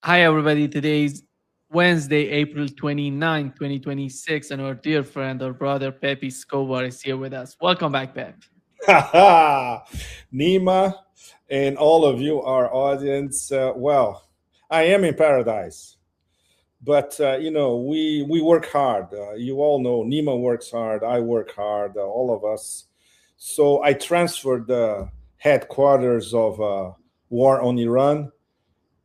Hi, everybody. Today's Wednesday, April 29, 2026, and our dear friend, our brother, Pepe Escobar is here with us. Welcome back, Pep. Nima and all of you, our audience. I am in paradise, but we work hard. You all know Nima works hard. I work hard. All of us. So I transferred the headquarters of war on Iran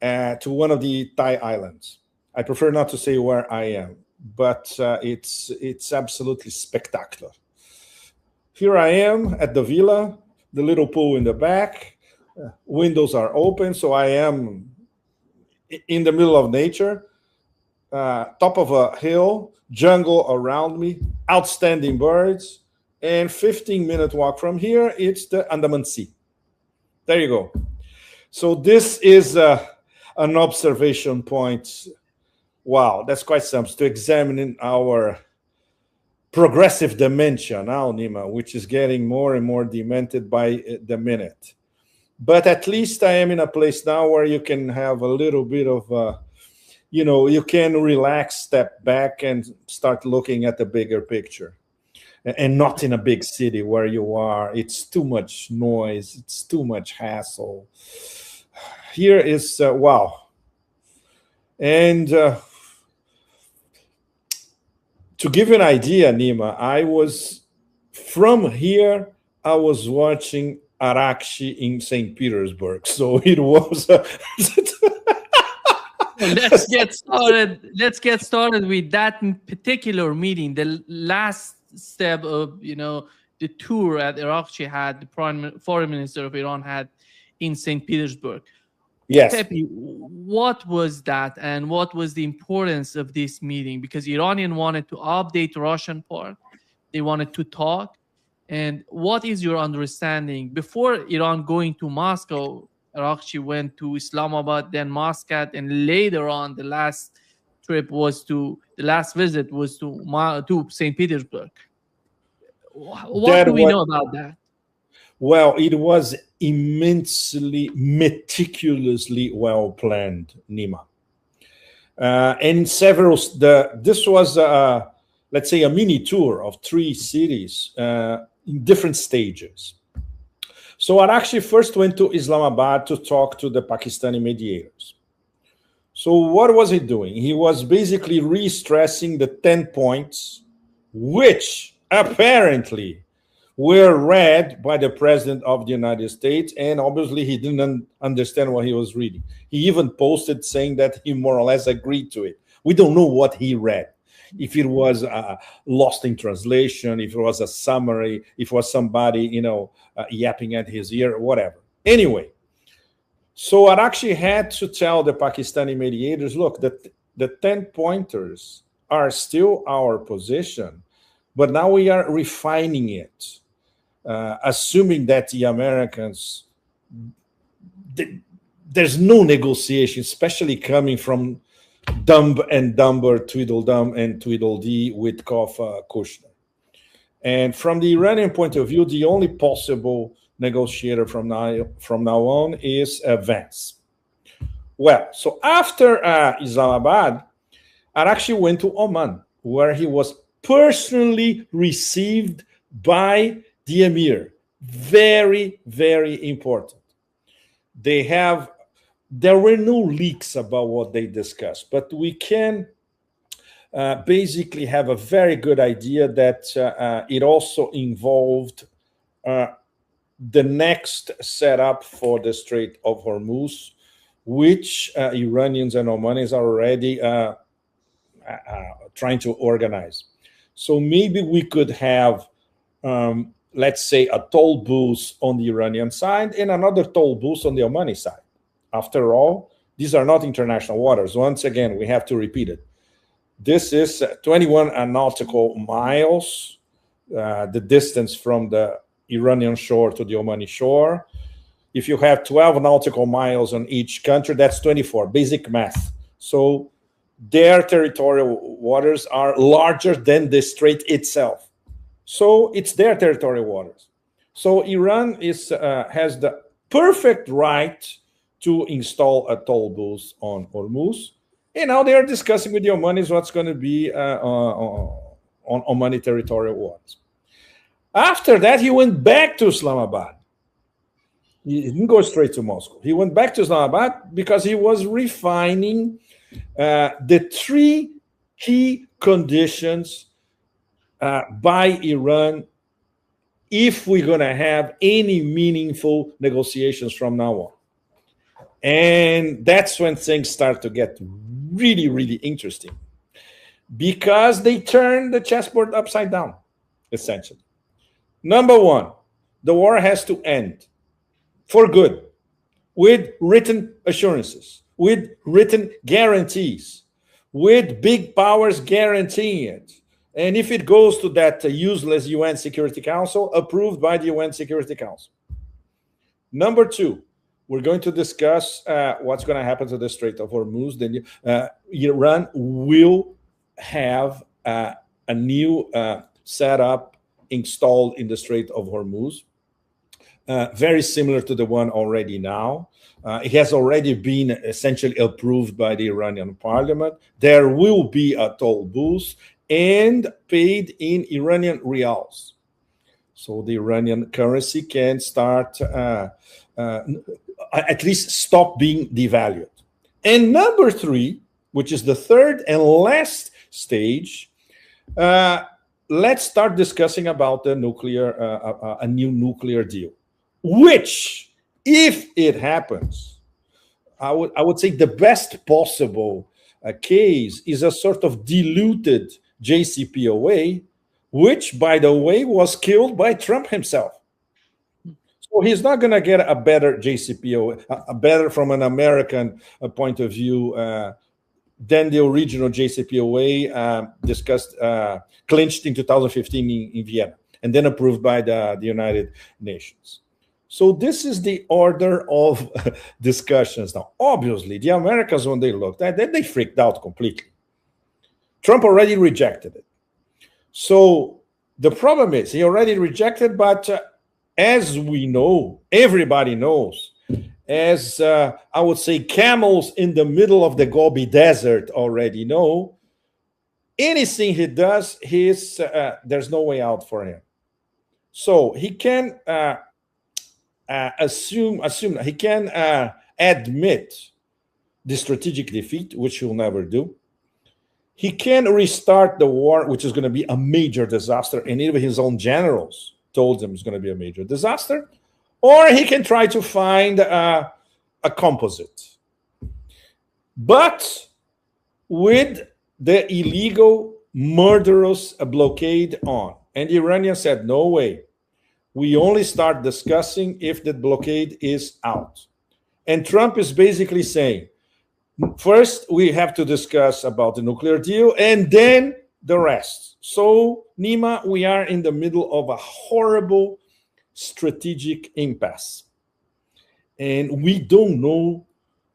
to one of the Thai islands. I prefer not to say where I am, but it's absolutely spectacular. Here I am at the villa, the little pool in the back. Windows are open, so I am in the middle of nature, top of a hill, jungle around me, outstanding birds, and 15-minute walk from here, it's the Andaman Sea. There you go. So this is an observation point. Wow, that's quite something to examine our progressive dementia now, Nima, which is getting more and more demented by the minute. But at least I am in a place now where you can have a little bit of, you can relax, step back, and start looking at the bigger picture. And not in a big city where you are. It's too much noise, it's too much hassle. Here is, wow. And to give you an idea, Nima, from here, I was watching Arakshi in St. Petersburg. So it was. Let's get started. Let's get started with that particular meeting. The last step of the tour that Irakchi had, the foreign minister of Iran had in St. Petersburg. Yes. Pepe, what was that, and what was the importance of this meeting? Because Iranian wanted to update Russian part, they wanted to talk. And what is your understanding before Iran going to Moscow? Irakchi went to Islamabad, then Muscat, and later on, the last visit was to St. Petersburg. What That do we was know about that? Well, it was immensely, meticulously well planned, Nima. And this was, let's say, a mini tour of three cities in different stages. So I actually first went to Islamabad to talk to the Pakistani mediators. So what was he doing? He was basically re-stressing the 10 points, which apparently were read by the president of the United States, and obviously he didn't understand what he was reading. He even posted saying that he more or less agreed to it. We don't know what he read. If it was lost in translation, if it was a summary, if it was somebody, yapping at his ear, whatever. Anyway, so I actually had to tell the Pakistani mediators, look, the 10 pointers are still our position, but now we are refining it. Assuming that the Americans, there's no negotiation, especially coming from Dumb and Dumber, Tweedledum and Tweedledee Witkoff Kushner. And from the Iranian point of view, the only possible negotiator from now on is Vance. Well, so after Islamabad, I actually went to Oman, where he was personally received by the emir. Very, very important. There were no leaks about what they discussed, but we can basically have a very good idea that it also involved the next setup for the Strait of Hormuz, which Iranians and Omanis are already trying to organize. So maybe we could have let's say, a toll booth on the Iranian side and another toll booth on the Omani side. After all, these are not international waters. Once again, we have to repeat it. This is 21 nautical miles, the distance from the Iranian shore to the Omani shore. If you have 12 nautical miles on each country, that's 24, basic math. So their territorial waters are larger than the strait itself. So it's their territorial waters. So Iran has the perfect right to install a toll booth on Hormuz. And now they are discussing with the Omanis what's going to be on Omani territorial waters. After that, he went back to Islamabad. He didn't go straight to Moscow. He went back to Islamabad because he was refining the three key conditions by Iran if we're going to have any meaningful negotiations from now on. And that's when things start to get really, really interesting, because they turn the chessboard upside down, essentially. Number one, the war has to end for good, with written assurances, with written guarantees, with big powers guaranteeing it. And if it goes to that useless UN Security Council, approved by the UN Security Council. Number two, we're going to discuss what's going to happen to the Strait of Hormuz. Then Iran will have a new setup installed in the Strait of Hormuz, very similar to the one already now. It has already been essentially approved by the Iranian parliament. There will be a toll booth and paid in Iranian rials. So the Iranian currency can start, at least stop being devalued. And number three, which is the third and last stage, let's start discussing about the nuclear, a new nuclear deal, which, if it happens, I would say the best possible case is a sort of diluted JCPOA, which, by the way, was killed by Trump himself. So he's not going to get a better JCPOA, a better from an American point of view than the original JCPOA discussed, clinched in 2015 in Vienna, and then approved by the United Nations. So this is the order of discussions. Now, obviously, the Americans, when they looked at it, they freaked out completely. Trump already rejected it. So the problem is he already rejected, but as we know, everybody knows, as I would say camels in the middle of the Gobi Desert already know, anything he does, there's no way out for him. So he can assume he can admit the strategic defeat, which he'll never do. He can restart the war, which is going to be a major disaster, and even his own generals told him it's going to be a major disaster. Or he can try to find a composite. But with the illegal, murderous blockade on. And the Iranians said, no way. We only start discussing if the blockade is out. And Trump is basically saying, first, we have to discuss about the nuclear deal, and then the rest. So, Nima, we are in the middle of a horrible strategic impasse. And we don't know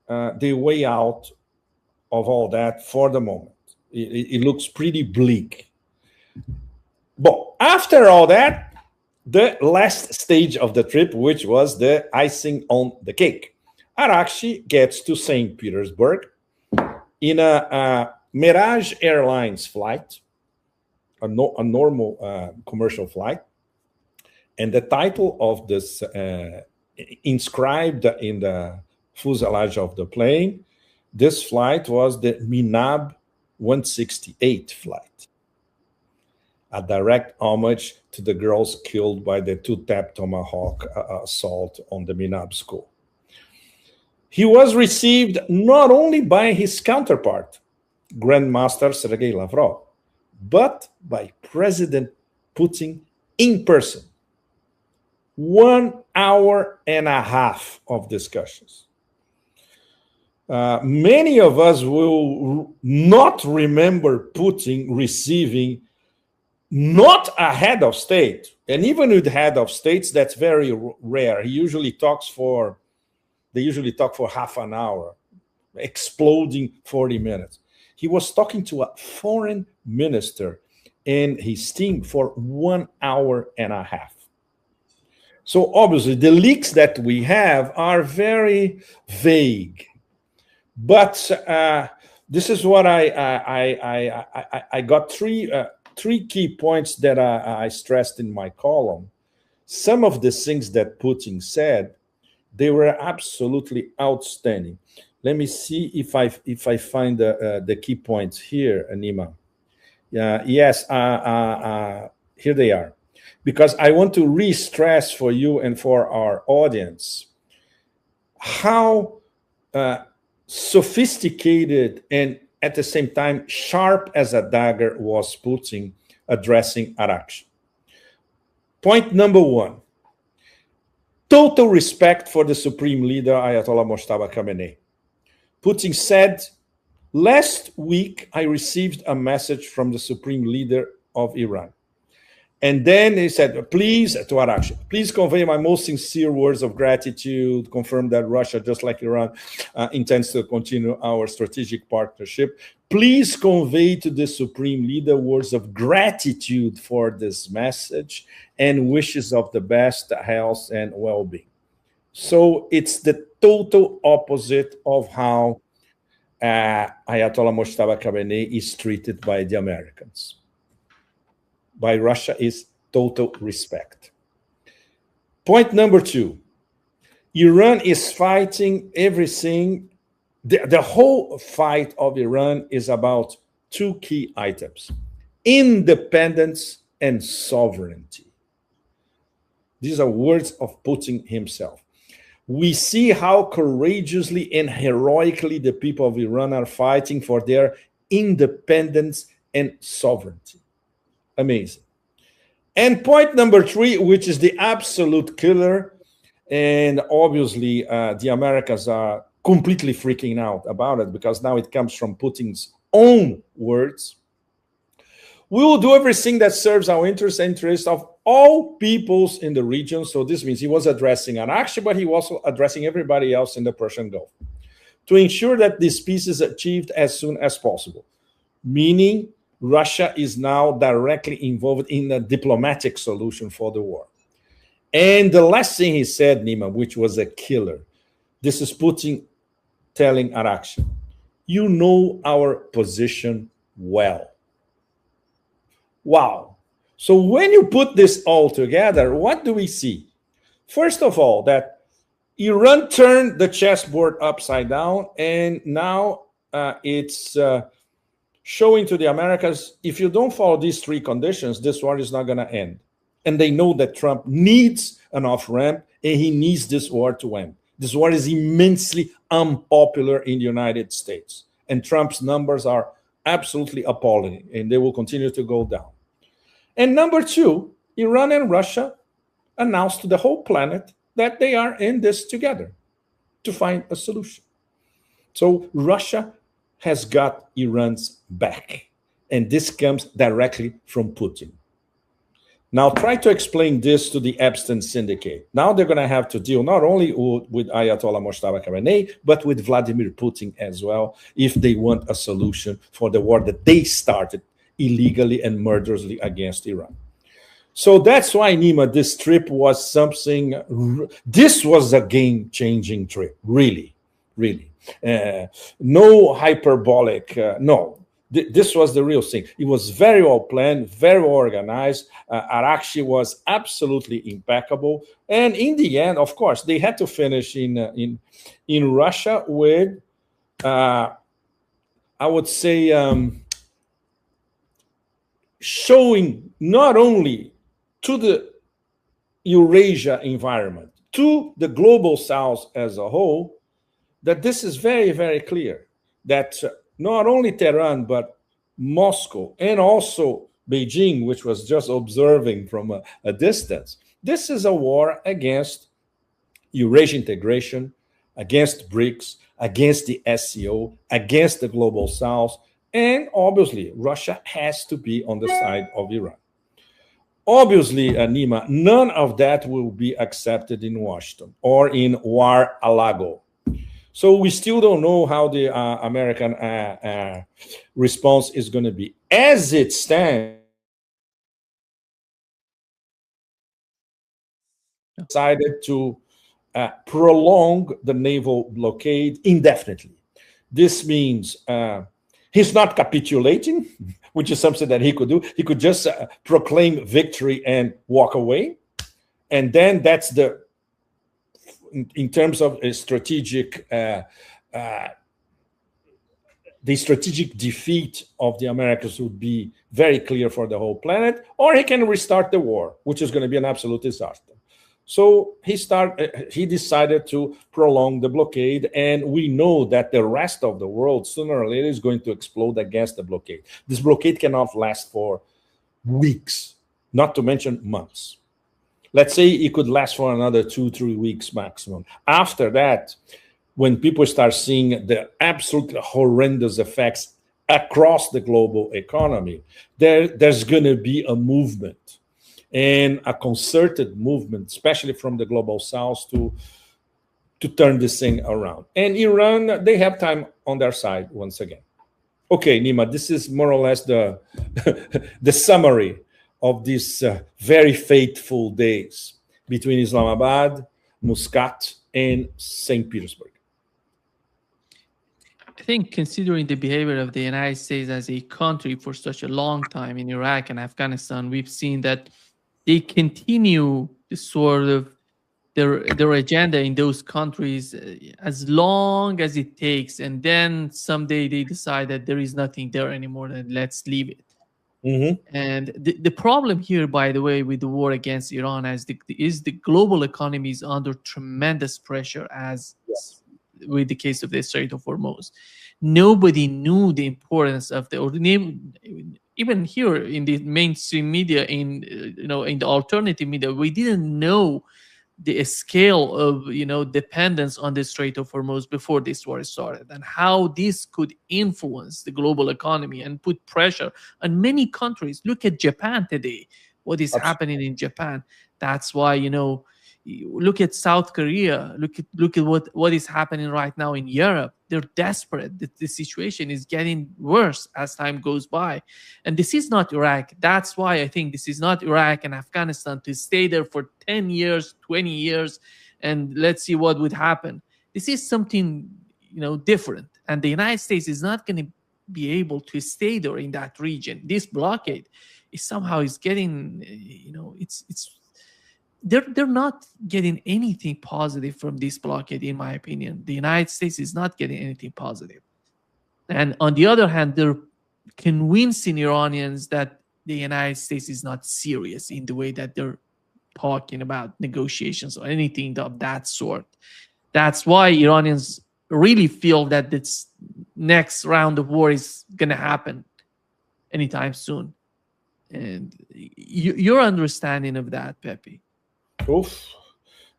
the way out of all that for the moment. It looks pretty bleak. But after all that, the last stage of the trip, which was the icing on the cake, Arakshi gets to St. Petersburg in a Mirage Airlines flight, a normal commercial flight. And the title of this, inscribed in the fuselage of the plane, this flight was the Minab 168 flight, a direct homage to the girls killed by the two-tap tomahawk assault on the Minab school. He was received not only by his counterpart, Grandmaster Sergei Lavrov, but by President Putin in person. 1 hour and a half of discussions. Many of us will not remember Putin receiving not a head of state, and even with head of states, that's very rare. They usually talk for half an hour, exploding 40 minutes. He was talking to a foreign minister and his team for 1 hour and a half. So obviously, the leaks that we have are very vague. But this is what I got three key points that I stressed in my column. Some of the things that Putin said, they were absolutely outstanding. Let me see if I find the key points here, Anima. Yes, here they are. Because I want to re-stress for you and for our audience how sophisticated and at the same time sharp as a dagger was Putin addressing Arashi. Point number one, total respect for the supreme leader, Ayatollah Mojtaba Khamenei. Putin said, last week I received a message from the supreme leader of Iran. And then he said, please, to Arashi, please convey my most sincere words of gratitude, confirm that Russia, just like Iran, intends to continue our strategic partnership. Please convey to the Supreme Leader words of gratitude for this message and wishes of the best health and well-being. So it's the total opposite of how Ayatollah Mojtaba Khamenei is treated by the Americans. By Russia is total respect. Point number two, Iran is fighting everything. The whole fight of Iran is about two key items, independence and sovereignty. These are words of Putin himself. We see how courageously and heroically the people of Iran are fighting for their independence and sovereignty. Amazing. And point number three, which is the absolute killer, and obviously the Americans are completely freaking out about it because now it comes from Putin's own words. We will do everything that serves our interest of all peoples in the region. So this means he was addressing Arashi, but he was also addressing everybody else in the Persian Gulf to ensure that this peace is achieved as soon as possible, meaning Russia is now directly involved in a diplomatic solution for the war. And the last thing he said, Nima, which was a killer, this is Putin telling Arashi, you know our position well. Wow. So when you put this all together, what do we see? First of all, that Iran turned the chessboard upside down, and now it's showing to the Americans, if you don't follow these three conditions, this war is not going to end. And they know that Trump needs an off-ramp, and he needs this war to end. This war is immensely unpopular in the United States, and Trump's numbers are absolutely appalling, and they will continue to go down. And number two, Iran and Russia announced to the whole planet that they are in this together to find a solution. So Russia has got Iran's back, and this comes directly from Putin. Now try to explain this to the Epstein Syndicate. Now they're going to have to deal not only with Ayatollah Mojtaba Khamenei, but with Vladimir Putin as well, if they want a solution for the war that they started illegally and murderously against Iran. So that's why, Nima, this trip was something, this was a game-changing trip, really, really. No hyperbolic, no. This was the real thing. It was very well planned, very well organized. Arashi was absolutely impeccable. And in the end, of course, they had to finish in Russia with, I would say, showing not only to the Eurasia environment, to the global South as a whole, that this is very, very clear that not only Tehran, but Moscow and also Beijing, which was just observing from a distance, this is a war against Eurasian integration, against BRICS, against the SCO, against the global South, and obviously Russia has to be on the side of Iran. Obviously, Nima, none of that will be accepted in Washington or in Mar-a-Lago. So we still don't know how the American response is going to be. As it stands, decided to prolong the naval blockade indefinitely. This means he's not capitulating, which is something that he could do. He could just proclaim victory and walk away. And then that's in terms of a strategic, the strategic defeat of the Americans would be very clear for the whole planet, or he can restart the war, which is going to be an absolute disaster. So he decided to prolong the blockade, and we know that the rest of the world sooner or later is going to explode against the blockade. This blockade cannot last for weeks, not to mention months. Let's say it could last for another 2-3 weeks maximum. After that, when people start seeing the absolutely horrendous effects across the global economy, there's going to be a movement, and a concerted movement, especially from the global south, to turn this thing around. And Iran, they have time on their side once again. Okay, Nima, this is more or less the the summary of these very fateful days between Islamabad, Muscat, and St. Petersburg. I think considering the behavior of the United States as a country for such a long time in Iraq and Afghanistan, we've seen that they continue the sort of their agenda in those countries as long as it takes, and then someday they decide that there is nothing there anymore and let's leave it. And the problem here, by the way, with the war against Iran is the global economy is under tremendous pressure, as with the case of the Strait of Hormuz. Nobody knew the importance of even here in the mainstream media, in in the alternative media, we didn't know the scale of dependence on the Strait of Hormuz before this war started, and how this could influence the global economy and put pressure on many countries. Look at Japan today. What is happening in Japan? That's why look at South Korea. Look at what is happening right now in Europe. They're desperate. The situation is getting worse as time goes by. And this is not Iraq. That's why I think this is not Iraq and Afghanistan to stay there for 10 years, 20 years, and let's see what would happen. This is something different. And the United States is not going to be able to stay there in that region. This blockade is somehow getting, they're not getting anything positive from this blockade, in my opinion. The United States is not getting anything positive. And on the other hand, they're convincing Iranians that the United States is not serious in the way that they're talking about negotiations or anything of that sort. That's why Iranians really feel that this next round of war is going to happen anytime soon. And your understanding of that, Pepe? Oof,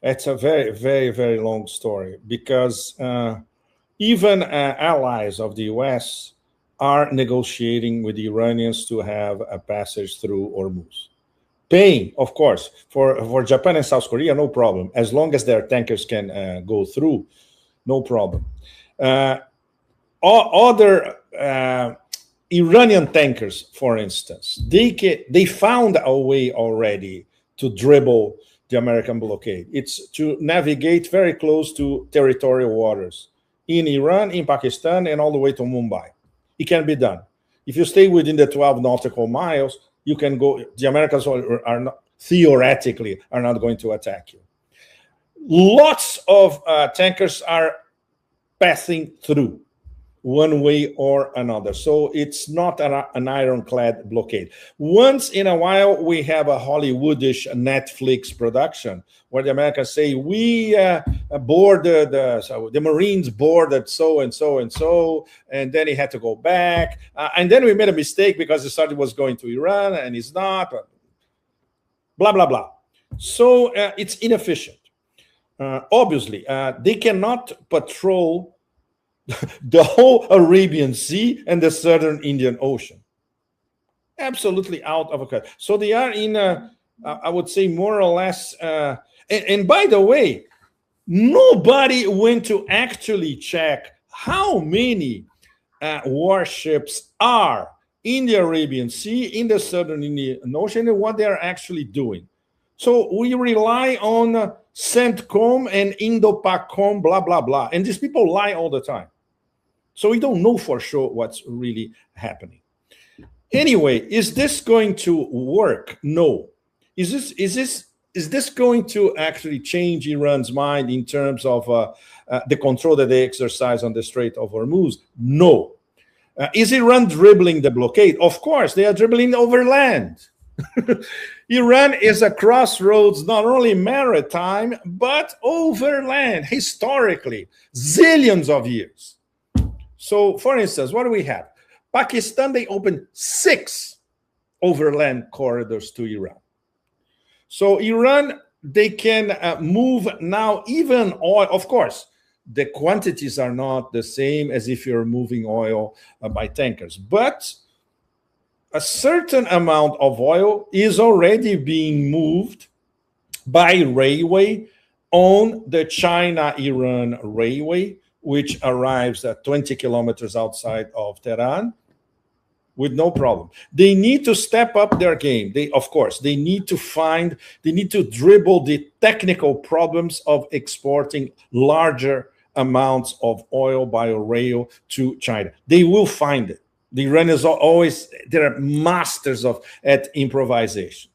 it's a very, very, very long story, because even allies of the US are negotiating with the Iranians to have a passage through Hormuz. Paying, of course, for Japan and South Korea, no problem. As long as their tankers can go through, no problem. Other Iranian tankers, for instance, they found a way already to dribble the American blockade. It's to navigate very close to territorial waters in Iran, in Pakistan, and all the way to Mumbai. It can be done. If you stay within the 12 nautical miles, you can go. The Americans are not, theoretically, are not going to attack you. Lots of tankers are passing through one way or another. So it's not an ironclad blockade. Once in a while, we have a Hollywoodish Netflix production where the Americans say, we boarded, the Marines boarded so and so and so, and then he had to go back. And then we made a mistake because he thought it was going to Iran, and it's not. Blah, blah, blah. So it's inefficient. Obviously, they cannot patrol the whole Arabian Sea and the southern Indian Ocean. Absolutely out of a cut. So they are in, I would say, more or less. And by the way, nobody went to actually check how many warships are in the Arabian Sea, in the southern Indian Ocean, and what they are actually doing. So we rely on CENTCOM and INDOPACOM, blah, blah, blah. And these people lie all the time. So we don't know for sure what's really happening. Anyway, is this going to work? No. Is this going to actually change Iran's mind in terms of the control that they exercise on the Strait of Hormuz? No. Is Iran dribbling the blockade? Of course, they are dribbling over land. Iran is a crossroads, not only maritime, but over land, historically, zillions of years. So, for instance, what do we have? Pakistan, they opened 6 overland corridors to Iran. So Iran, they can move now even oil. Of course, the quantities are not the same as if you're moving oil by tankers, but a certain amount of oil is already being moved by railway on the China-Iran railway, which arrives at 20 kilometers outside of Tehran with no problem. They need to step up their game. Of course, they need to dribble the technical problems of exporting larger amounts of oil by rail to China. They will find it. The Iranians are always, they're masters at improvisation.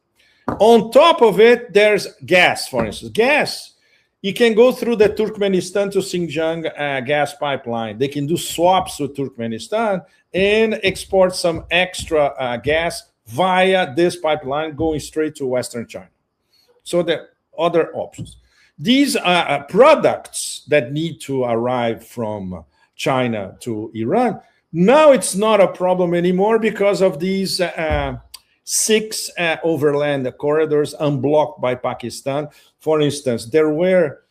On top of it, there's gas, for instance. Gas, you can go through the Turkmenistan to Xinjiang gas pipeline. They can do swaps with Turkmenistan and export some extra gas via this pipeline going straight to Western China. So there are other options. These are products that need to arrive from China to Iran. Now it's not a problem anymore because of these 6 overland corridors unblocked by Pakistan. For instance, there were,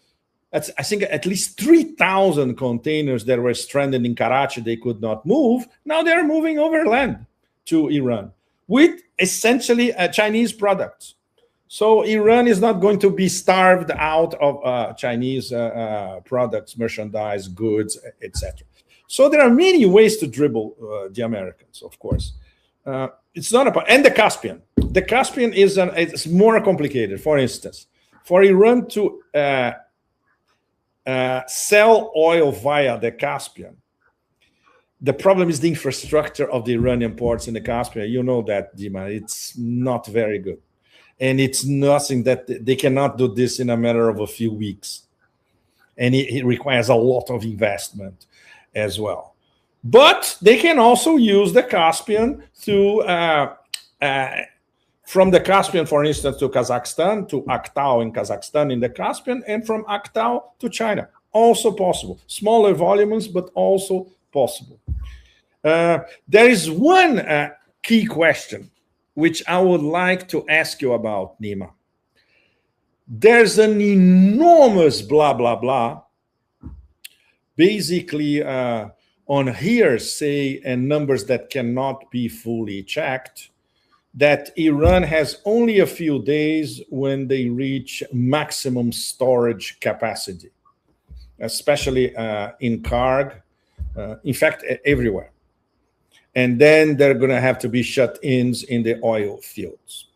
I think, at least 3,000 containers that were stranded in Karachi. They could not move. Now they're moving overland to Iran with essentially Chinese products. So Iran is not going to be starved out of Chinese products, merchandise, goods, etc. So there are many ways to dribble the Americans, of course. It's not about, and the Caspian. The Caspian is it's more complicated. For instance, for Iran to sell oil via the Caspian, the problem is the infrastructure of the Iranian ports in the Caspian. You know that, Dima. It's not very good. And it's nothing that they cannot do this in a matter of a few weeks. And it requires a lot of investment as well. But they can also use the Caspian from the Caspian, for instance, to Kazakhstan, to Aktau in Kazakhstan in the Caspian, and from Aktau to China. Also possible. Smaller volumes, but also possible. There is one key question which I would like to ask you about, Nima. There's an enormous blah, blah, blah, basically on hearsay and numbers that cannot be fully checked, that Iran has only a few days when they reach maximum storage capacity, especially in Karg, in fact, everywhere. And then they're going to have to be shut-ins in the oil fields.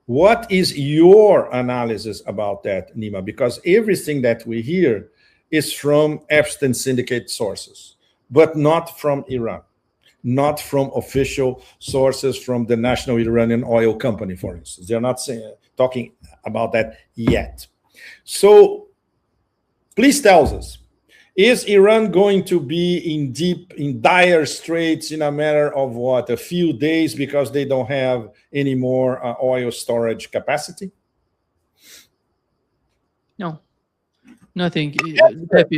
What is your analysis about that, Nima? Because everything that we hear is from Epstein syndicate sources, but not from Iran, not from official sources from the National Iranian Oil Company, for instance. They're not talking about that yet. So please tell us, is Iran going to be in dire straits in a matter of what, a few days, because they don't have any more oil storage capacity? No, nothing. Pepe,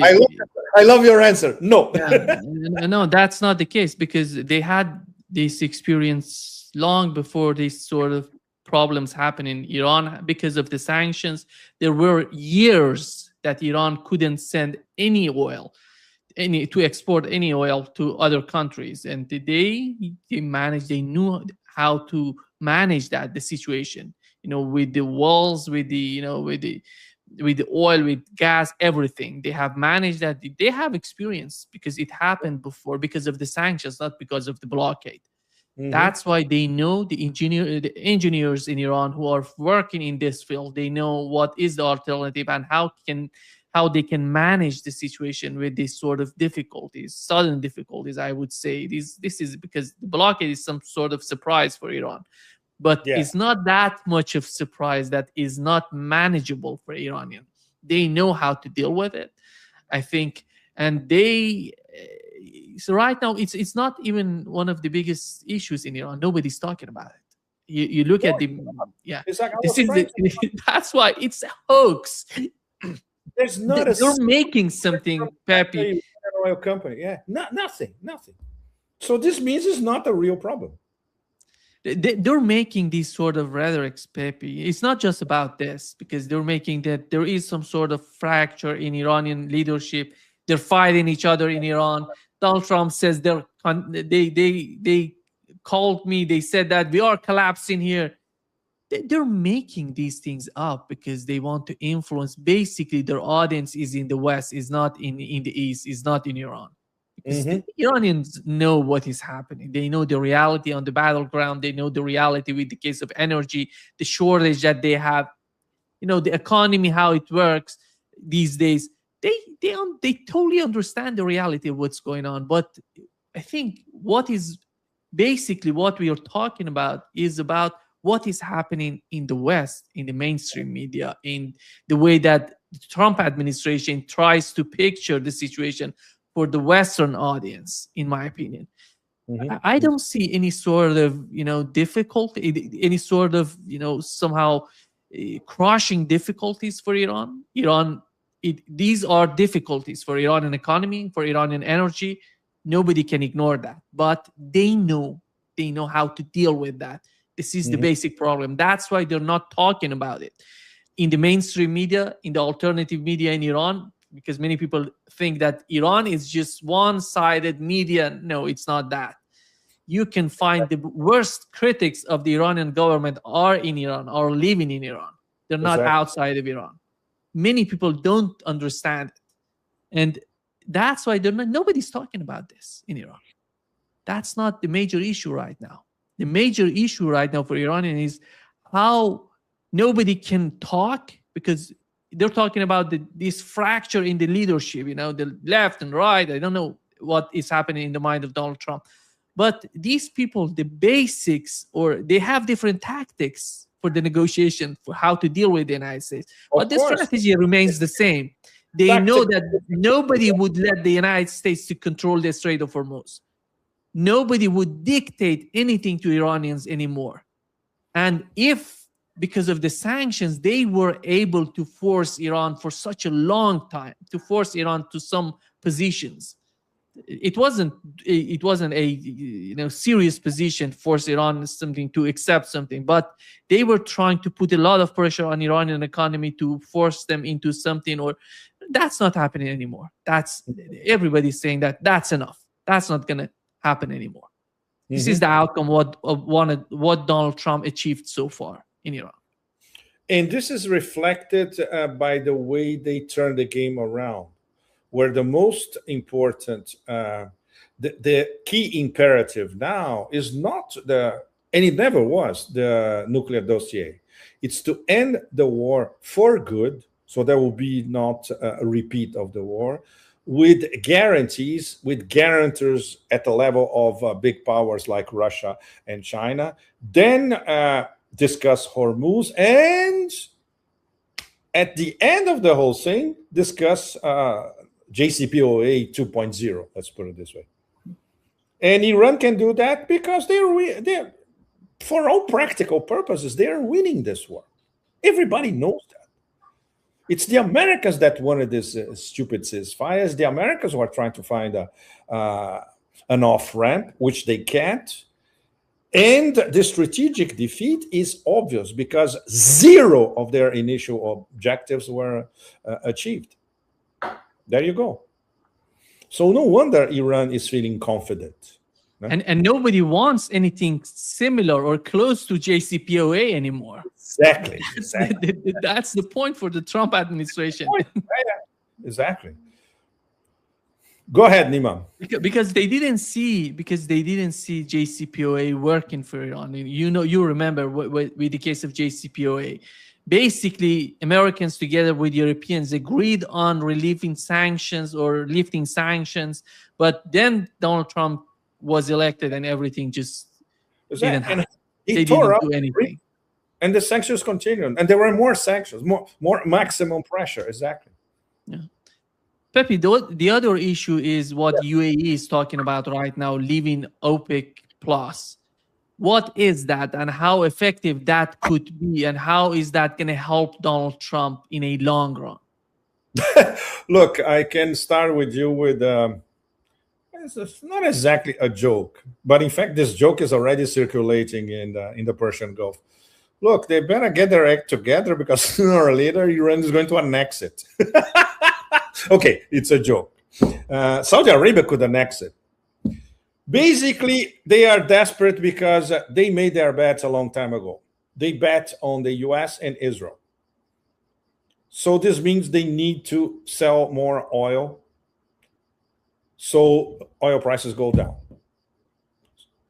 I love your answer. No. Yeah, no, that's not the case, because they had this experience long before these sort of problems happen in Iran because of the sanctions. There were years that Iran couldn't send any oil, to export any oil to other countries, and they managed. They knew how to manage the situation. With the walls, with the with the oil, with gas, everything. They have managed that. They have experience because it happened before, because of the sanctions, not because of the blockade. That's why they know the engineers in Iran who are working in this field. They know what is the alternative and how they can manage the situation with these sort of difficulties, sudden difficulties. I would say this is because the blockade is some sort of surprise for Iran, but Yeah. it's not that much of surprise that is not manageable for Iranian. They know how to deal with it, I think, and they. So right now, it's not even one of the biggest issues in Iran. Nobody's talking about it. You look at the yeah. It's like I This was is trying the that's why it's a hoax. There's not They're making something, Pepe. oil company. Yeah, nothing. So this means it's not a real problem. They're making these sort of rhetorics, Pepe. It's not just about this, because they're making that there is some sort of fracture in Iranian leadership. They're fighting each other in Iran. Donald Trump says they called me. They said that we are collapsing here. They're making these things up because they want to influence. Basically, their audience is in the West, is not in the East, is not in Iran. Because the Iranians know what is happening. They know the reality on the battleground. They know the reality with the case of energy, the shortage that they have, the economy, how it works these days. They totally understand the reality of what's going on. But I think what is basically what we are talking about is about what is happening in the West, in the mainstream media, in the way that the Trump administration tries to picture the situation for the Western audience, in my opinion. I don't see any sort of, difficulty, any sort of, somehow crushing difficulties for Iran. These are difficulties for Iranian economy, for Iranian energy. Nobody can ignore that, but they know how to deal with that. This is the basic problem. That's why they're not talking about it in the mainstream media, in the alternative media in Iran, because many people think that Iran is just one-sided media. No, it's not that. You can find the worst critics of the Iranian government are in Iran, are living in Iran. They're not outside of Iran. Many people don't understand it. And that's why nobody's talking about this in Iran. That's not the major issue right now. The major issue right now for Iranian is how nobody can talk, because they're talking about this fracture in the leadership, the left and right. I don't know what is happening in the mind of Donald Trump. But these people, the basics, or they have different tactics for the negotiation, for how to deal with the United States. But the strategy remains the same. They know that nobody would let the United States to control the Strait of Hormuz. Nobody would dictate anything to Iranians anymore. And if, because of the sanctions, they were able to force Iran for such a long time, to force Iran to some positions, it wasn't a serious position to force Iran something, to accept something, but they were trying to put a lot of pressure on Iranian economy to force them into something. Or that's not happening anymore. That's everybody's saying that that's enough. That's not going to happen anymore. This is the outcome what Donald Trump achieved so far in Iran. And this is reflected by the way they turn the game around, where the most important, the key imperative now is not and it never was, the nuclear dossier. It's to end the war for good, so there will be not a repeat of the war, with guarantees, with guarantors at the level of big powers like Russia and China. Then discuss Hormuz, and at the end of the whole thing, discuss JCPOA 2.0, let's put it this way. And Iran can do that because they're for all practical purposes, they are winning this war. Everybody knows that. It's the Americans that wanted this stupid ceasefires. The Americans who are trying to find an off-ramp, which they can't. And the strategic defeat is obvious because zero of their initial objectives were achieved. There you go. So no wonder Iran is feeling confident. And nobody wants anything similar or close to JCPOA anymore. Exactly. That's the point for the Trump administration. Exactly. Go ahead, Nima. Because they didn't see JCPOA working for Iran. You remember with the case of JCPOA. Basically, Americans together with Europeans agreed on relieving sanctions or lifting sanctions, but then Donald Trump was elected and everything just didn't happen. They didn't do anything. And the sanctions continued. And there were more sanctions, more maximum pressure. Exactly. Yeah. Pepe, the other issue is what UAE is talking about right now, leaving OPEC plus. What is that and how effective that could be, and how is that going to help Donald Trump in a long run? Look, I can start with you with it's not exactly a joke, but in fact, this joke is already circulating in the Persian Gulf. Look, they better get their act together because sooner or later Iran is going to annex it. Okay, it's a joke. Saudi Arabia could annex it. Basically, they are desperate because they made their bets a long time ago. They bet on the US and Israel. So this means they need to sell more oil, so oil prices go down.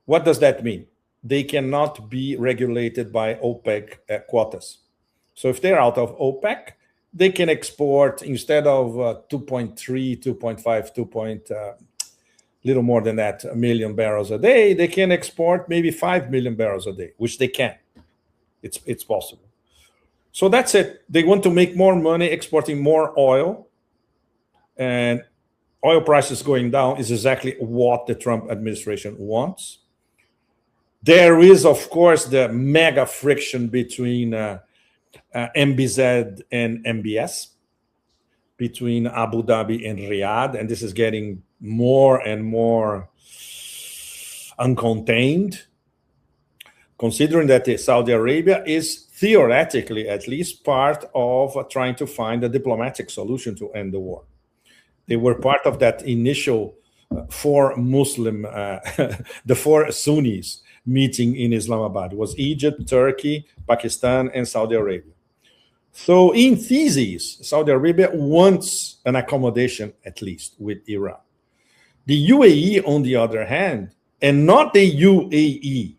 What does that mean? They cannot be regulated by OPEC quotas. So if they're out of OPEC, they can export instead of 2.3, 2.5, little more than that, 1 million barrels a day, they can export maybe 5 million barrels a day, which they can. It's possible. So that's it. They want to make more money exporting more oil, and oil prices going down is exactly what the Trump administration wants. There is, of course, the mega friction between MBZ and MBS, between Abu Dhabi and Riyadh, and this is getting more and more uncontained, considering that Saudi Arabia is theoretically at least part of trying to find a diplomatic solution to end the war. They were part of that initial the 4 Sunnis meeting in Islamabad. It was Egypt, Turkey, Pakistan, and Saudi Arabia. So in thesis, Saudi Arabia wants an accommodation, at least, with Iran. The UAE, on the other hand, and not the UAE,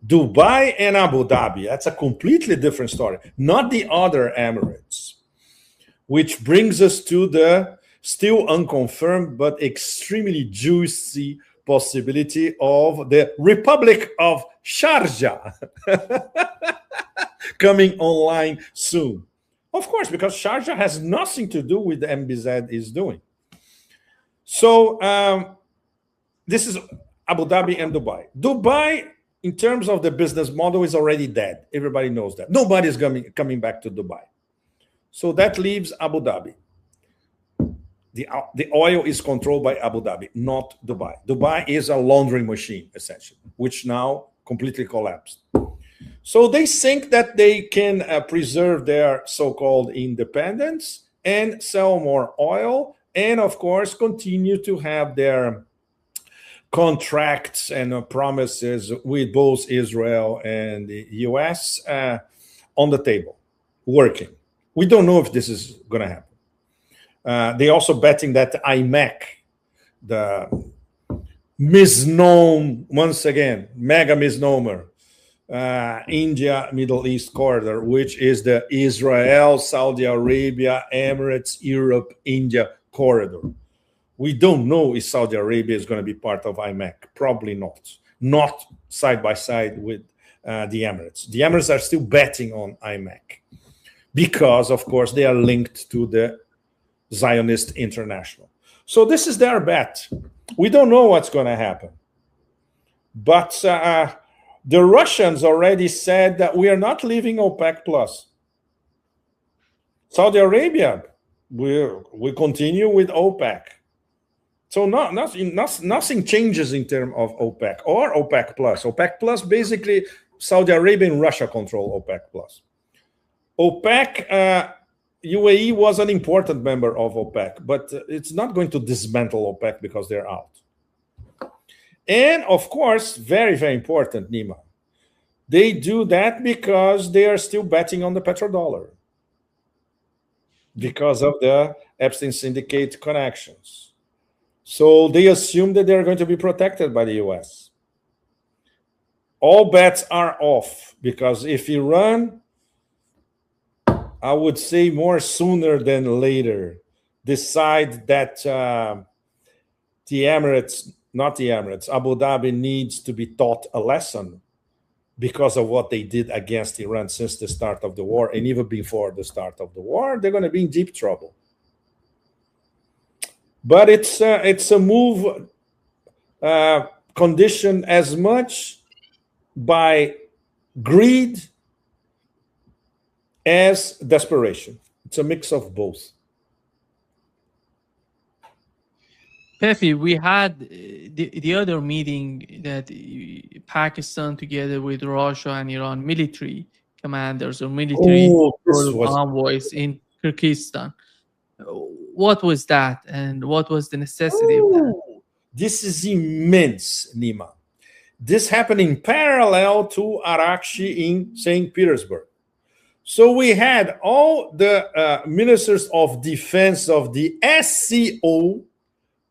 Dubai and Abu Dhabi, that's a completely different story, not the other Emirates, which brings us to the still unconfirmed but extremely juicy possibility of the Republic of Sharjah coming online soon. Of course, because Sharjah has nothing to do with the MBZ is doing. So this is Abu Dhabi and Dubai. Dubai, in terms of the business model, is already dead. Everybody knows that. Nobody's coming back to Dubai. So that leaves Abu Dhabi. The oil is controlled by Abu Dhabi, not Dubai. Dubai is a laundering machine, essentially, which now completely collapsed. So they think that they can preserve their so-called independence and sell more oil, and of course continue to have their contracts and promises with both Israel and the US on the table, working. We don't know if this is going to happen. They're also betting that IMEC, the misnomer, once again, mega misnomer, India Middle East corridor, which is the Israel, Saudi Arabia, Emirates, Europe, India corridor. We don't know if Saudi Arabia is going to be part of IMEC. Probably not side by side with the Emirates. The Emirates are still betting on IMEC because, of course, they are linked to the Zionist International. So this is their bet. We don't know what's going to happen. But the Russians already said that we are not leaving OPEC plus. Saudi Arabia will continue with OPEC. So nothing changes in terms of OPEC or OPEC plus. OPEC plus, basically, Saudi Arabia and Russia control OPEC plus. OPEC, UAE was an important member of OPEC, but it's not going to dismantle OPEC because they're out. And of course, very, very important, Nima, they do that because they are still betting on the petrodollar because of the Epstein syndicate connections. So they assume that they're going to be protected by the US. All bets are off, because if Iran, I would say more sooner than later, decide that the Emirates, not the Emirates, Abu Dhabi needs to be taught a lesson because of what they did against Iran since the start of the war, and even before the start of the war, they're going to be in deep trouble. But it's a move conditioned as much by greed as desperation. It's a mix of both. Pepe, we had the other meeting that Pakistan, together with Russia and Iran, military commanders or military envoys in Kyrgyzstan. What was that, and what was the necessity of that? This is immense, Nima. This happened in parallel to Arakshi in St. Petersburg. So we had all the ministers of defense of the SCO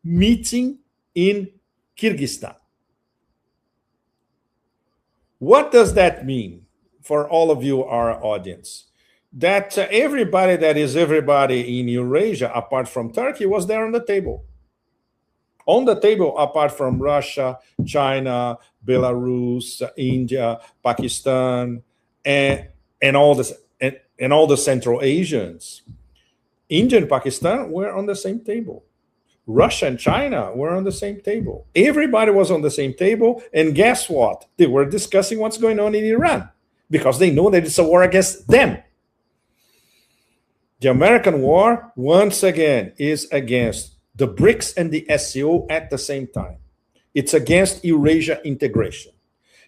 meeting in Kyrgyzstan. What does that mean for all of you, our audience? That everybody that is everybody in Eurasia, apart from Turkey, was there on the table. On the table, apart from Russia, China, Belarus, India, Pakistan, and all the Central Asians. India and Pakistan were on the same table. Russia and China were on the same table. Everybody was on the same table. And guess what? They were discussing what's going on in Iran because they know that it's a war against them. The American war, once again, is against the BRICS and the SCO at the same time. It's against Eurasia integration.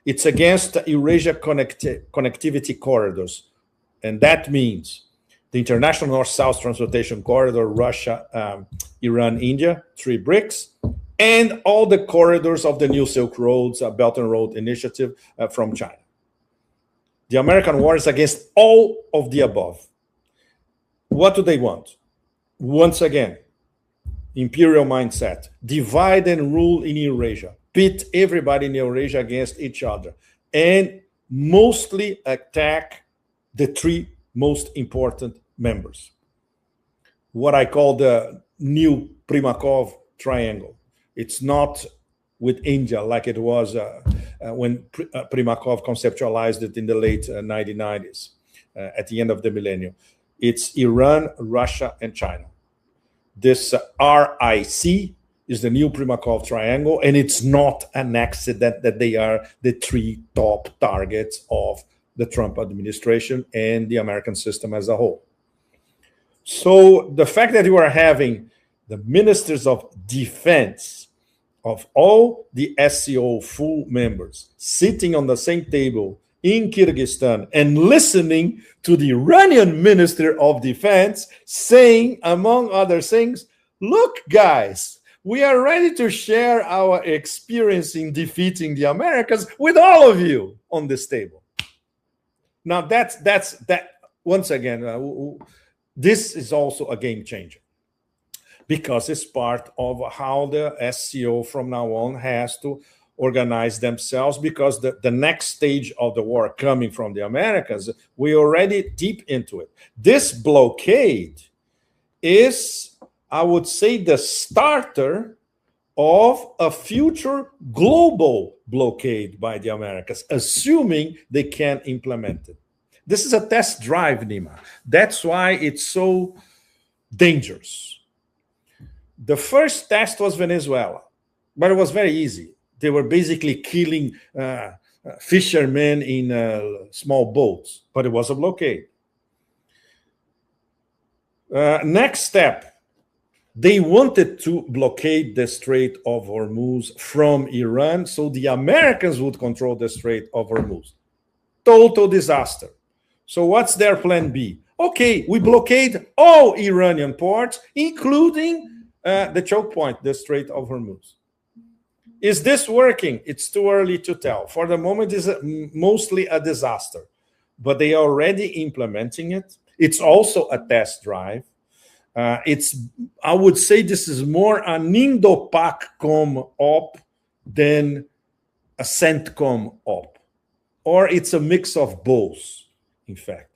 It's against the Eurasia connectivity corridors. And that means the International North-South Transportation Corridor, Russia, Iran, India, 3 BRICS, and all the corridors of the New Silk Roads, Belt and Road Initiative from China. The American war is against all of the above. What do they want? Once again, imperial mindset, divide and rule in Eurasia, pit everybody in Eurasia against each other, and mostly attack the 3 most important members. What I call the new Primakov triangle. It's not with India like it was when Primakov conceptualized it in the late 1990s, at the end of the millennium. It's Iran, Russia, and China. This RIC is the new Primakov triangle, and it's not an accident that they are the 3 top targets of the Trump administration and the American system as a whole. So the fact that you are having the ministers of defense of all the SCO full members sitting on the same table in Kyrgyzstan and listening to the Iranian Minister of Defense saying, among other things, look, guys, we are ready to share our experience in defeating the Americans with all of you on this table. Now, that's once again, this is also a game changer because it's part of how the SCO from now on has to organize themselves, because the next stage of the war coming from the Americans, we're already deep into it. This blockade is, I would say, the starter of a future global blockade by the Americans, assuming they can implement it. This is a test drive, Nima. That's why it's so dangerous. The first test was Venezuela, but it was very easy. They were basically killing fishermen in small boats, but it was a blockade. Next step, they wanted to blockade the Strait of Hormuz from Iran so the Americans would control the Strait of Hormuz. Total disaster. So what's their plan B? Okay, we blockade all Iranian ports, including the choke point, the Strait of Hormuz. Is this working? It's too early to tell. For the moment, it's mostly a disaster, but they are already implementing it. It's also a test drive. I would say this is more an Indo-PACOM op than a CENTCOM op, or it's a mix of both, in fact.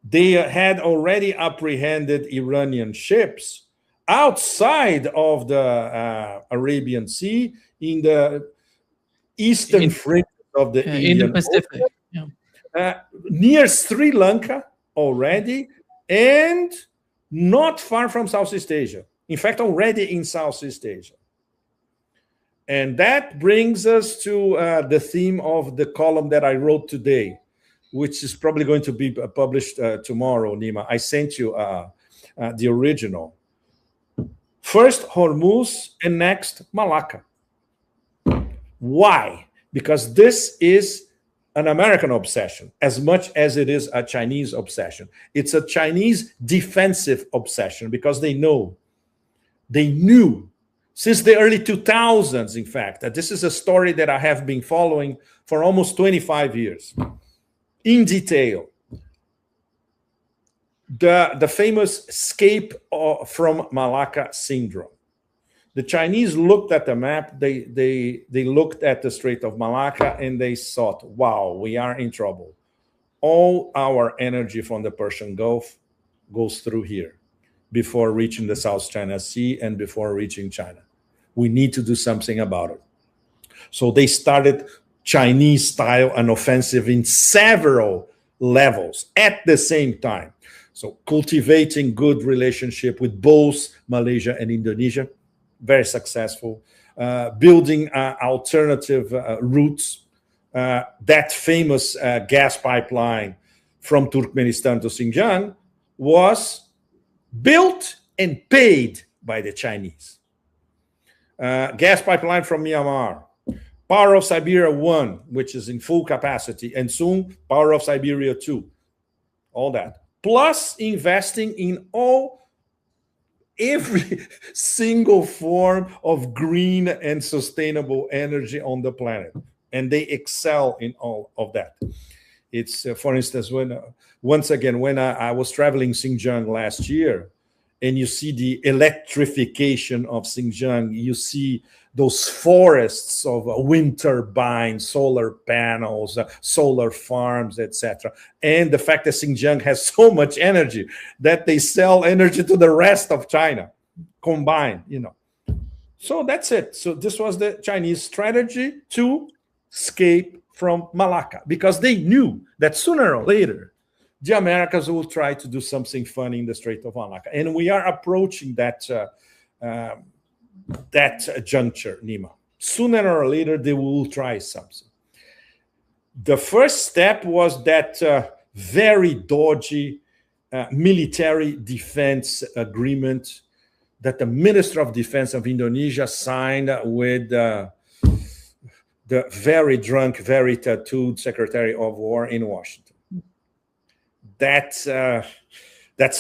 They had already apprehended Iranian ships outside of the Arabian Sea in the eastern fringe of the Indian Pacific, near Sri Lanka already, and not far from Southeast Asia. In fact, already in Southeast Asia. And that brings us to the theme of the column that I wrote today, which is probably going to be published tomorrow, Nima. I sent you the original. First Hormuz and next Malacca. Why? Because this is an American obsession as much as it is a Chinese obsession. It's a Chinese defensive obsession because they knew since the early 2000s, in fact, that this is a story that I have been following for almost 25 years in detail. The famous escape from Malacca syndrome. The Chinese looked at the map, they looked at the Strait of Malacca, and they thought, wow, we are in trouble. All our energy from the Persian Gulf goes through here before reaching the South China Sea and before reaching China. We need to do something about it. So they started Chinese style an offensive in several levels at the same time. So cultivating good relationship with both Malaysia and Indonesia, very successful. Building alternative routes. That famous gas pipeline from Turkmenistan to Xinjiang was built and paid by the Chinese. Gas pipeline from Myanmar. Power of Siberia 1, which is in full capacity, and soon Power of Siberia 2. All that. Plus investing in every single form of green and sustainable energy on the planet. And they excel in all of that. It's, for instance, when I was traveling Xinjiang last year, and you see the electrification of Xinjiang, you see those forests of wind turbines, solar panels, solar farms, etc. And the fact that Xinjiang has so much energy that they sell energy to the rest of China combined, So that's it. So this was the Chinese strategy to escape from Malacca, because they knew that sooner or later, the Americans will try to do something funny in the Strait of Malacca. And we are approaching that juncture, Nima. Sooner or later, they will try something. The first step was that very dodgy military defense agreement that the Minister of Defense of Indonesia signed with the very drunk, very tattooed Secretary of War in Washington. That's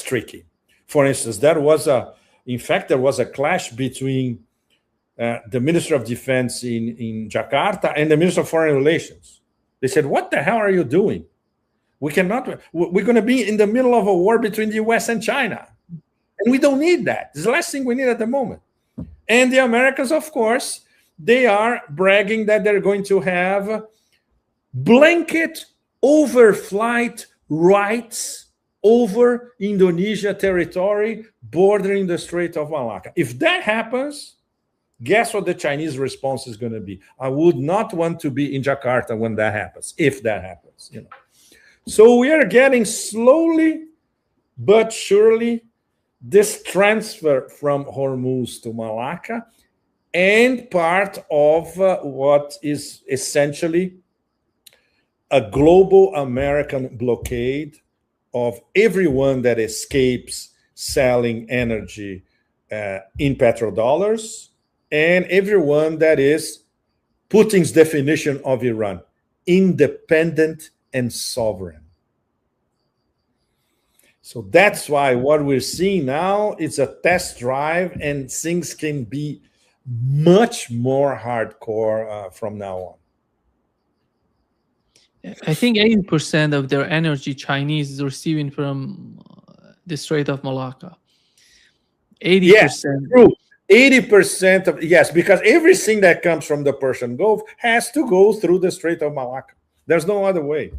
tricky. For instance, there was a clash between the Minister of Defense in Jakarta and the Minister of Foreign Relations. They said, what the hell are you doing? We're going to be in the middle of a war between the US and China. And we don't need that. It's the last thing we need at the moment. And the Americans, of course, they are bragging that they're going to have blanket overflight rights over Indonesia territory bordering the Strait of Malacca. If that happens, guess what the Chinese response is going to be? I would not want to be in Jakarta when that happens, if that happens. So we are getting slowly but surely this transfer from Hormuz to Malacca, and part of what is essentially a global American blockade of everyone that escapes selling energy in petrodollars, and everyone that is Putin's definition of Iran, independent and sovereign. So that's why what we're seeing now is a test drive, and things can be much more hardcore from now on. I think 80% of their energy Chinese is receiving from the Strait of Malacca. Yes, 80%. true. 80% of, yes, because everything that comes from the Persian Gulf has to go through the Strait of Malacca. There's no other way.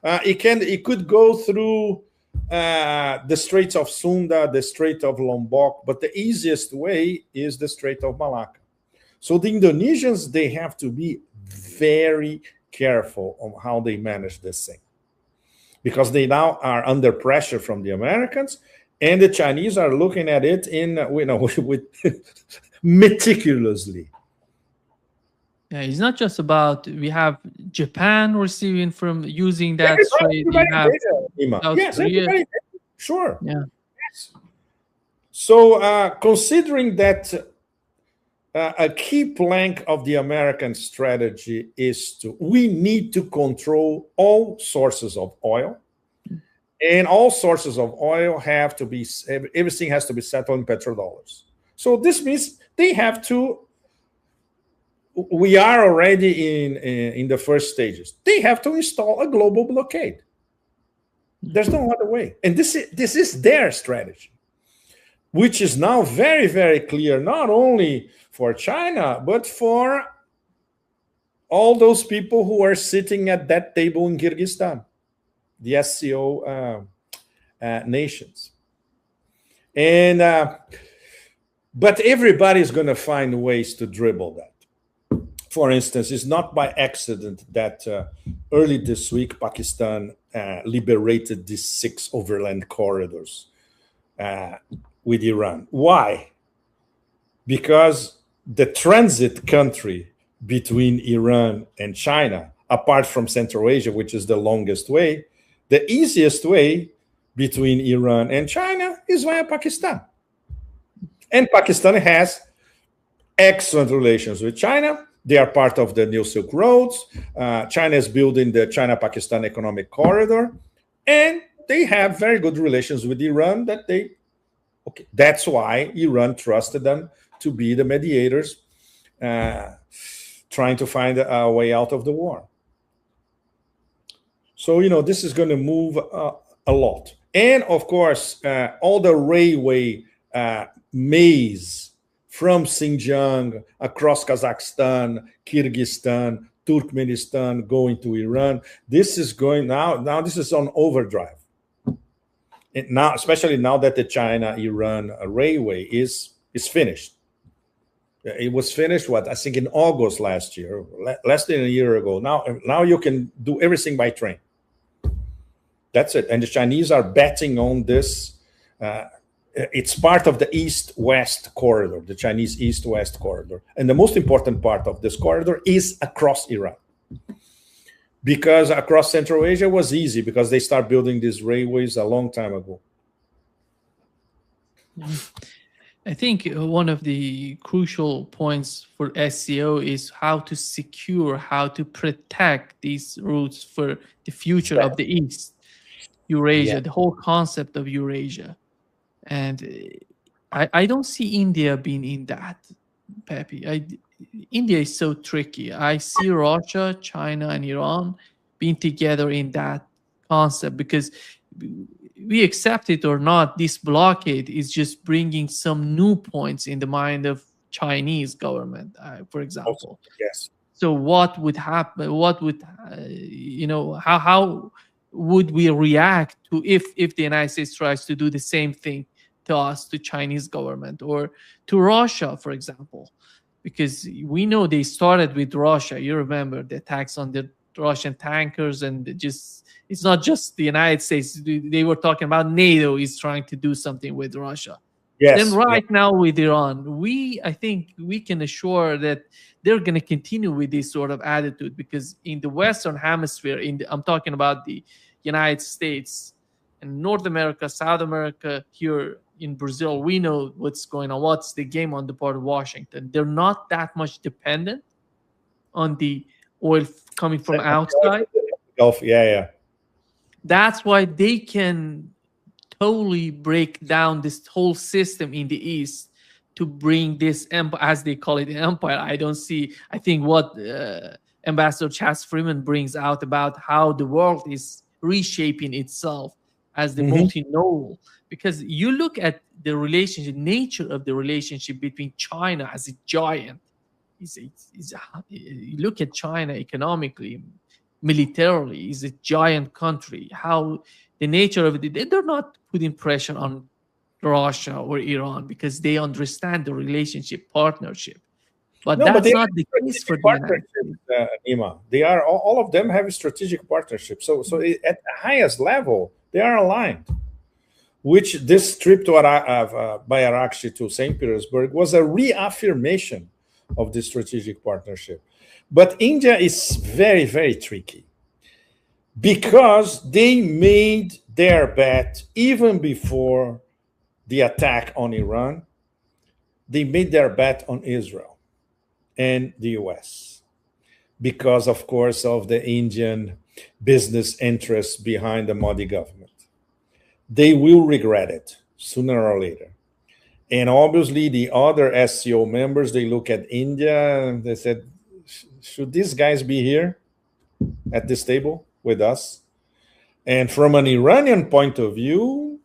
It could go through the Straits of Sunda, the Strait of Lombok, but the easiest way is the Strait of Malacca. So the Indonesians, they have to be very careful on how they manage this thing, because they now are under pressure from the Americans, and the Chinese are looking at it in with meticulously. Yeah, it's not just about we have Japan receiving from using that strait. You have South Korea. Everybody, sure. Yeah. Yes. So considering that a key plank of the American strategy is we need to control all sources of oil, and all sources of oil have to be, everything has to be settled in petrodollars. So this means they have to, we are already in the first stages. They have to install a global blockade. There's no other way. And this is their strategy, which is now very, very clear, not only for China, but for all those people who are sitting at that table in Kyrgyzstan, the SCO nations. And but everybody is going to find ways to dribble that. For instance, it's not by accident that early this week, Pakistan liberated these 6 overland corridors with Iran. Why? Because the transit country between Iran and China, apart from Central Asia, which is the longest way, the easiest way between Iran and China is via Pakistan. And Pakistan has excellent relations with China. They are part of the New Silk Roads. China is building the China-Pakistan Economic Corridor. And they have very good relations with Iran that they, okay, that's why Iran trusted them to be the mediators, trying to find a way out of the war. So, this is going to move a lot. And of course, all the railway maze from Xinjiang across Kazakhstan, Kyrgyzstan, Turkmenistan, going to Iran. This is going now this is on overdrive. And now, especially now that the China-Iran railway is finished. It was finished, I think in August last year, less than a year ago. Now you can do everything by train. That's it. And the Chinese are betting on this. It's part of the East-West corridor, the Chinese East-West corridor. And the most important part of this corridor is across Iran. Because across Central Asia was easy, because they start building these railways a long time ago. I think one of the crucial points for SCO is how to secure, how to protect these routes for the future of the East, Eurasia, the whole concept of Eurasia. And I don't see India being in that, Pepe. India is so tricky. I see Russia, China, and Iran being together in that concept, because we accept it or not, this blockade is just bringing some new points in the mind of Chinese government, for example. Yes. So what would happen? What would, how would we react to if the United States tries to do the same thing to us, to Chinese government, or to Russia, for example? Because we know they started with Russia. You remember the attacks on the Russian tankers, and it's not just the United States. They were talking about NATO is trying to do something with Russia. Yes. Then now with Iran, I think we can assure that they're going to continue with this sort of attitude, because in the Western Hemisphere, I'm talking about the United States and North America, South America, here in Brazil, we know what's going on. What's the game on the part of Washington? They're not that much dependent on the oil coming from outside. Yeah. That's why they can totally break down this whole system in the East to bring this empire, as they call it, empire. I think what Ambassador Chas Freeman brings out about how the world is reshaping itself as the multinodal because you look at the relationship, nature of the relationship between China as a giant. You look at China economically, militarily, is a giant country. How the nature of it, they're not putting pressure on Russia or Iran because they understand the relationship, partnership. But No, but they that's have not the case for strategic the United partnerships, States. Nima. They are all of them have strategic partnerships. At the highest level, they are aligned. Which this trip to by Arakshi to St. Petersburg was a reaffirmation of the strategic partnership. But India is very, very tricky because they made their bet even before the attack on Iran. They made their bet on Israel and the US because, of course, of the Indian business interests behind the Modi government. They will regret it sooner or later. And obviously, the other SCO members, they look at India and they said, should these guys be here at this table with us? And from an Iranian point of view,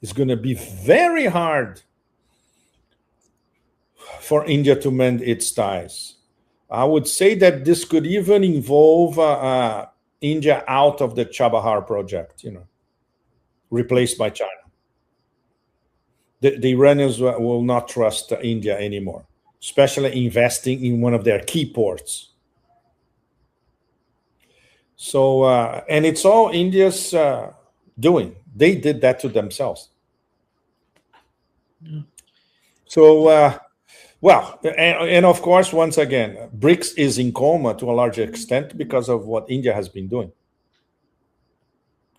it's going to be very hard for India to mend its ties. I would say that this could even involve India out of the Chabahar project, replaced by China. The Iranians will not trust India anymore, especially investing in one of their key ports. So, and it's all India's doing. They did that to themselves. So, well, and of course, once again, BRICS is in coma to a large extent because of what India has been doing.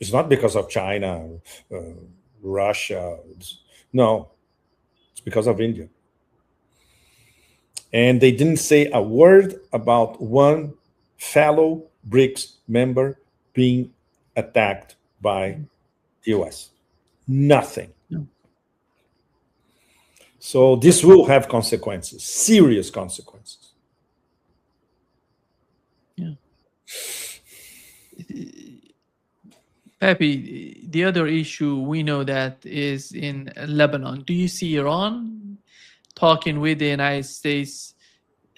It's not because of China, Russia. No, it's because of India. And they didn't say a word about one fellow BRICS member being attacked by the US. Nothing. No. So this will have consequences, serious consequences. Yeah. Pepe, the other issue we know that is in Lebanon. Do you see Iran talking with the United States?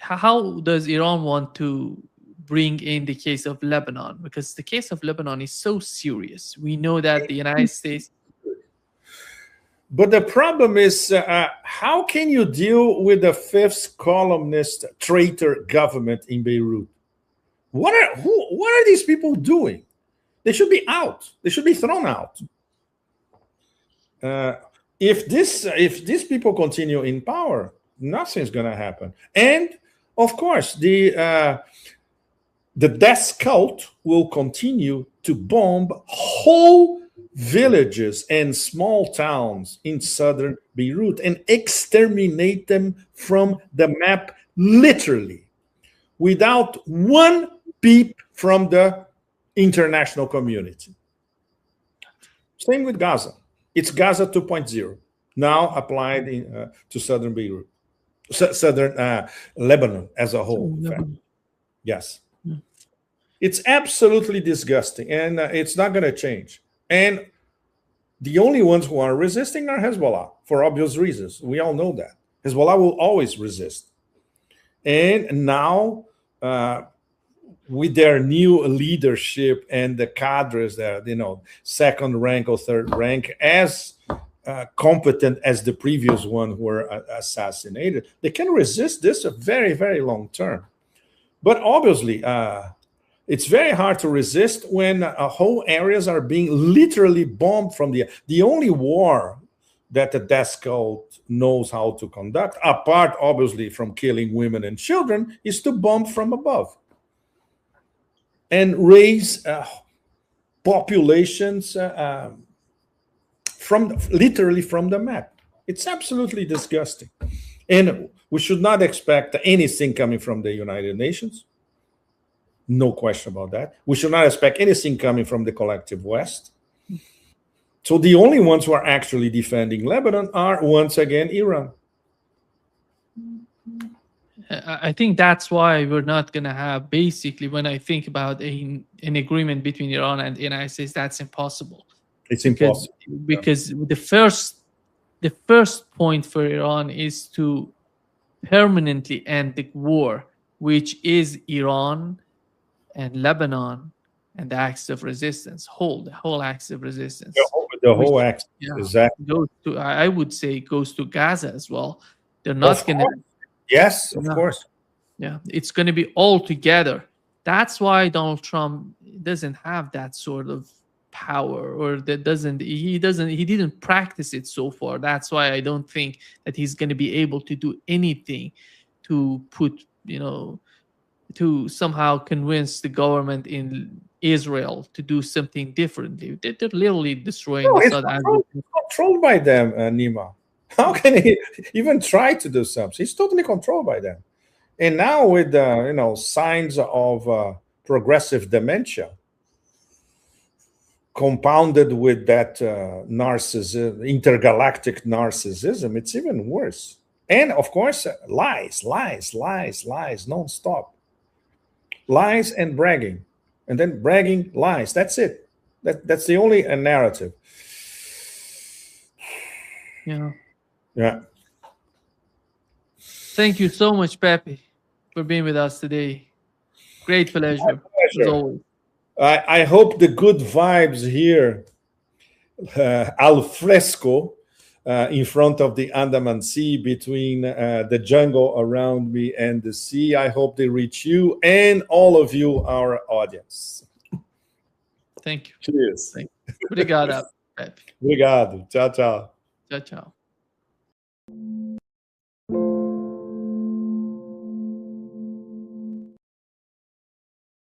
How does Iran want to bring in the case of Lebanon? Because the case of Lebanon is so serious. We know that the United States... But the problem is, how can you deal with the fifth columnist traitor government in Beirut? What are these people doing? They should be out. They should be thrown out. If these people continue in power, nothing's going to happen. And of course, the death cult will continue to bomb whole villages and small towns in southern Beirut and exterminate them from the map, literally, without one peep from the international community. Same with Gaza. It's Gaza 2.0, now applied to southern Beirut, southern Lebanon as a whole. Yes. Yeah. It's absolutely disgusting, and it's not going to change. And the only ones who are resisting are Hezbollah, for obvious reasons. We all know that. Hezbollah will always resist. And now, with their new leadership and the cadres there, second rank or third rank, as competent as the previous one who were assassinated, they can resist this a very, very long term. But obviously, it's very hard to resist when whole areas are being literally bombed from the only war that the death cult knows how to conduct, apart obviously from killing women and children, is to bomb from above and raise populations literally from the map. It's absolutely disgusting. And we should not expect anything coming from the United Nations. No question about that. We should not expect anything coming from the collective West. So the only ones who are actually defending Lebanon are, once again, Iran. I think that's why we're not going to have, basically, when I think about an agreement between Iran and the United States, that's impossible. It's impossible. Because the first point for Iran is to permanently end the war, which is Iran and Lebanon and the acts of resistance, the whole acts of resistance. The whole act, exactly. Goes to, I would say, goes to Gaza as well. They're not going to. Yes, of course. Yeah, it's going to be all together. That's why Donald Trump doesn't have that sort of power, or he didn't practice it so far. That's why I don't think that he's going to be able to do anything to put, to somehow convince the government in Israel to do something differently. They're literally destroying it's controlled by them, Nima. How can he even try to do something? He's totally controlled by them. And now with signs of progressive dementia, compounded with that narcissism, intergalactic narcissism, it's even worse. And of course, lies, nonstop. Lies and bragging, and then bragging, lies. That's it. That's the only narrative. Yeah. Thank you so much, Pepe, for being with us today. Great pleasure. As always. I hope the good vibes here, al fresco, in front of the Andaman Sea, between the jungle around me and the sea. I hope they reach you and all of you, our audience. Thank you. Cheers. Obrigado, Pepe. Obrigado. Tchau, tchau. Tchau, tchau.